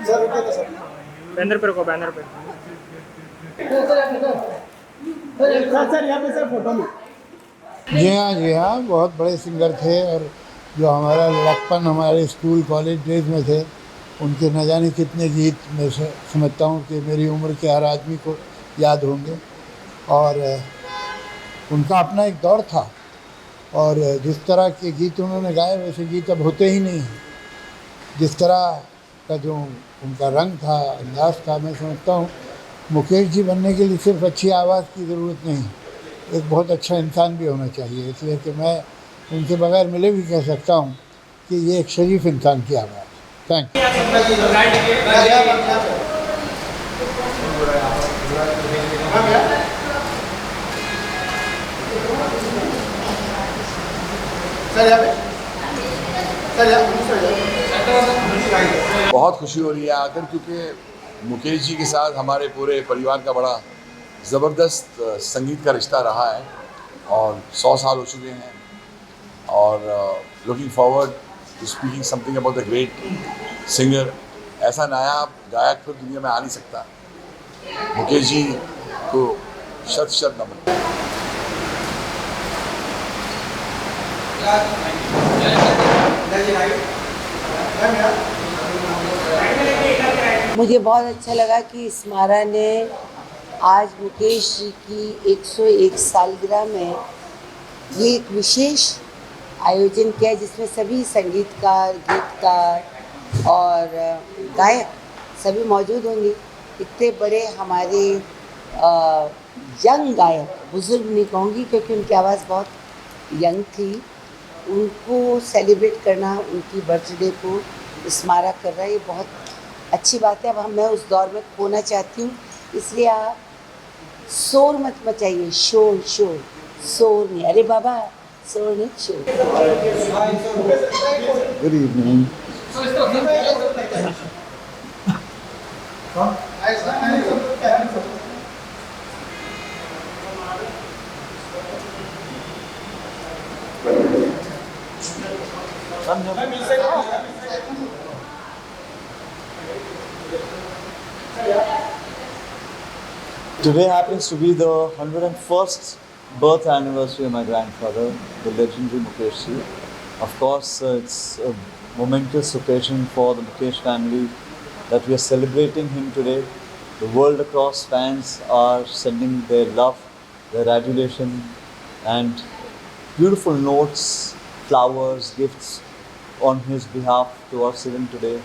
Banner पे रुको, banner पे। सर यहाँ पे सर फोटो में। जी हाँ, बहुत बड़े सिंगर थे और जो हमारा लड़कपन हमारे स्कूल कॉलेज डेज में थे, उनके न जाने कितने गीत मैं समझता हूँ कि मेरी उम्र के हर आदमी को याद होंगे। और उनका अपना एक दौर था और जिस तरह के गीत उन्होंने गाए वैसे गीत अब होते ही नहीं हैं। जिस तरह का जो उनका रंग था, अंदाज़ था, मैं समझता हूँ मुकेश जी बनने के लिए सिर्फ अच्छी आवाज़ की ज़रूरत नहीं, एक बहुत अच्छा इंसान भी होना चाहिए। इसलिए कि मैं उनके बगैर मिले भी कह सकता हूँ कि ये एक शरीफ इंसान की आवाज़। Thank you. बहुत खुशी हो रही है आकर, क्योंकि मुकेश जी के साथ हमारे पूरे परिवार का बड़ा ज़बरदस्त संगीत का रिश्ता रहा है और 100 साल हो चुके हैं। और looking forward to speaking something about the great singer. ऐसा नायाब गायक फिर दुनिया में आ नहीं सकता। मुकेश जी को शत शत नमन। मुझे बहुत अच्छा लगा कि इस्मारा ने आज मुकेश जी की 101 सालगिरह में ये एक विशेष आयोजन किया जिसमें सभी संगीतकार, गीतकार और गायक सभी मौजूद होंगे। इतने बड़े हमारे यंग गायक, बुजुर्ग नहीं कहूँगी क्योंकि उनकी आवाज़ बहुत यंग थी, उनको सेलिब्रेट करना, उनकी बर्थडे को इस्मारा कर रहा है, ये बहुत अच्छी बात है। अब मैं उस दौर में खोना चाहती हूँ, इसलिए आप शोर मत मचाइए। शोर शोर शोर नहीं, अरे बाबा शोर नहीं, शोर। Good evening. Today happens to be the 101st birth anniversary of my grandfather, the legendary Mukesh ji. Of course, it's a momentous occasion for the Mukesh family that we are celebrating him today. The world across fans are sending their love, their adulation and beautiful notes, flowers, gifts on his behalf to us even today.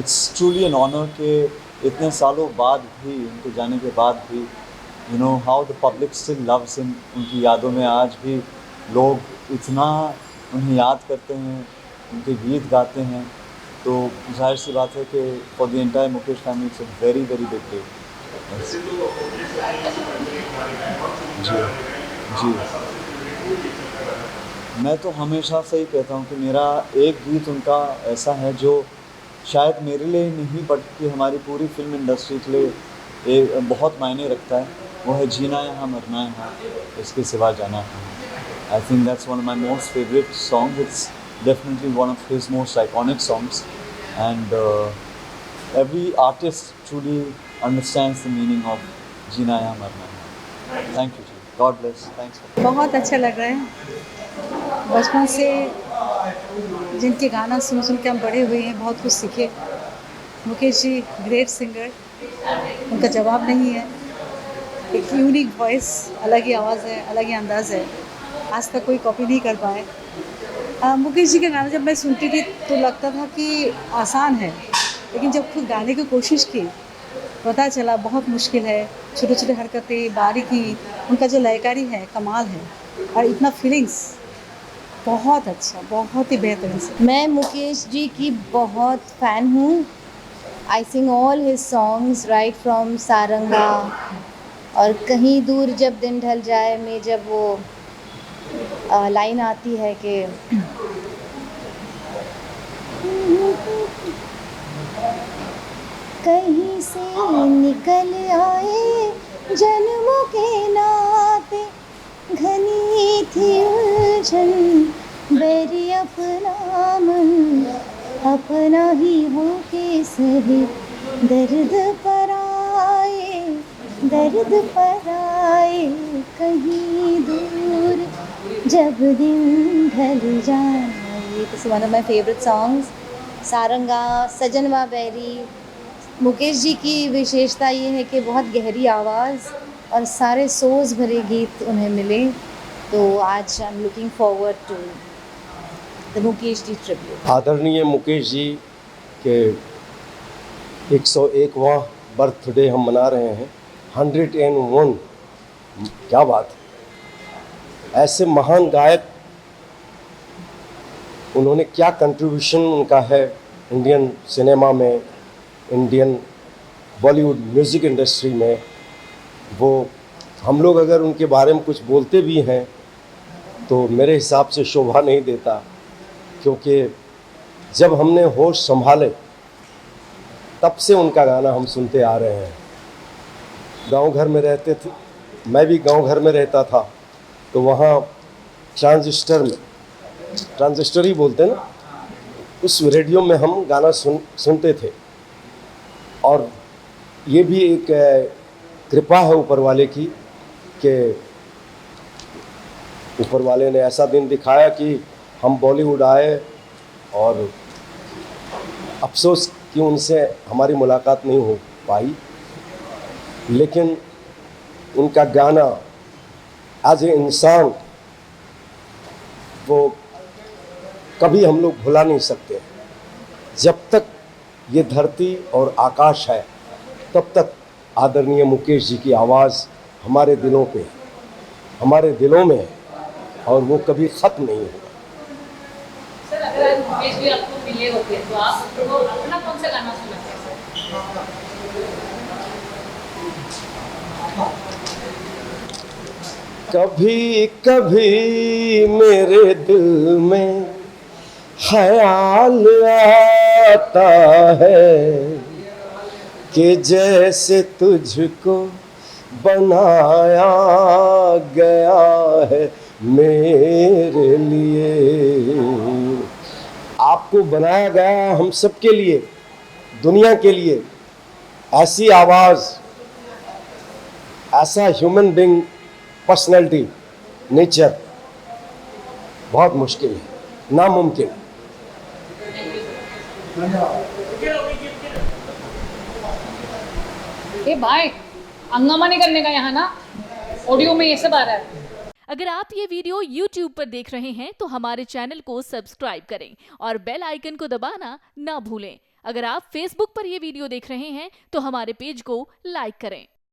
It's truly an honor कि इतने सालों बाद भी, उनके जाने के बाद भी, you know how the public still loves him. उनकी यादों में आज भी लोग इतना उन्हें याद करते हैं, उनके गीत गाते हैं, तो जाहिर सी बात है कि for the entire Mukesh family it's a very very big day. जी जी, मैं तो हमेशा से ही कहता हूँ कि मेरा एक गीत उनका ऐसा है जो शायद मेरे लिए नहीं बल्कि हमारी पूरी फिल्म इंडस्ट्री के लिए एक बहुत मायने रखता है। वो है जीना यहाँ मरना यहाँ, इसके सिवा जाना है। I think that's one of my most favourite song. It's definitely one of his most iconic songs and every artist truly understands the meaning of जीना यहाँ मरना यहाँ। थैंक यू जी, गॉड ब्लेस। थैंक्स। बहुत अच्छा लग रहा है। बचपन से जिनके गाना सुन के हम बड़े हुए हैं, बहुत कुछ सीखे। मुकेश जी ग्रेट सिंगर, उनका जवाब नहीं है। एक यूनिक वॉइस, अलग ही आवाज़ है, अलग ही अंदाज़ है, आज तक कोई कॉपी नहीं कर पाए। मुकेश जी के गाना जब मैं सुनती थी तो लगता था कि आसान है, लेकिन जब खुद गाने की कोशिश की पता चला बहुत मुश्किल है। छोटे छोटे हरकतें, बारीकी, उनका जो लयकारी है कमाल है, और इतना फीलिंग्स, बहुत अच्छा, बहुत ही बेहतरीन से। मैं मुकेश जी की बहुत फ़ैन हूँ। I sing all his songs right from Saranga और कहीं दूर जब दिन ढल जाए में जब वो लाइन आती है कि कहीं से निकल आए जन्मों के नाते, घनी थी उलझन बैरी अपना मन अपना ही हो के सही दर्द पर आए कहीं दूर जब दिन ढल जाए। This one of my favourite songs. Saranga, सजनवा बैरी। मुकेश जी की विशेषता ये है कि बहुत गहरी आवाज़ और सारे सोज भरे गीत उन्हें मिले। तो आज I am looking forward to the Mukesh ji tribute. आदरणीय मुकेश जी के 101वां बर्थडे हम मना रहे हैं। 101, क्या बात है। ऐसे महान गायक, उन्होंने क्या कंट्रीब्यूशन उनका है इंडियन सिनेमा में, इंडियन बॉलीवुड म्यूज़िक इंडस्ट्री में। वो हम लोग अगर उनके बारे में कुछ बोलते भी हैं तो मेरे हिसाब से शोभा नहीं देता, क्योंकि जब हमने होश संभाले तब से उनका गाना हम सुनते आ रहे हैं। गांव घर में रहते थे, मैं भी गांव घर में रहता था, तो वहाँ ट्रांजिस्टर ही बोलते ना, उस रेडियो में हम गाना सुनते थे। और ये भी एक कृपा है ऊपर वाले की कि ऊपर वाले ने ऐसा दिन दिखाया कि हम बॉलीवुड आए, और अफसोस कि उनसे हमारी मुलाकात नहीं हो पाई, लेकिन उनका गाना एज ए इंसान वो कभी हम लोग भुला नहीं सकते। जब तक ये धरती और आकाश है तब तक आदरणीय मुकेश जी की आवाज़ हमारे दिलों पे, हमारे दिलों में है, और वो कभी ख़त्म नहीं होगा। सर, अगर मुकेश जी आपको मिले होते तो आप उनको अपना कौन सा गाना सुनाते हैं? कभी कभी मेरे दिल में ख्याल आता है कि जैसे तुझको बनाया गया है मेरे लिए। आपको बनाया गया हम सब के लिए, दुनिया के लिए। ऐसी आवाज़, ऐसा ह्यूमन बीइंग, पर्सनैलिटी, नेचर बहुत मुश्किल है, नामुमकिन। ए भाई, हंगामा नहीं करने का यहाँ ना, ऑडियो में ये सब आ रहा है। अगर आप ये वीडियो YouTube पर देख रहे हैं तो हमारे चैनल को सब्सक्राइब करें और बेल आइकन को दबाना ना भूलें। अगर आप Facebook पर ये वीडियो देख रहे हैं तो हमारे पेज को लाइक करें।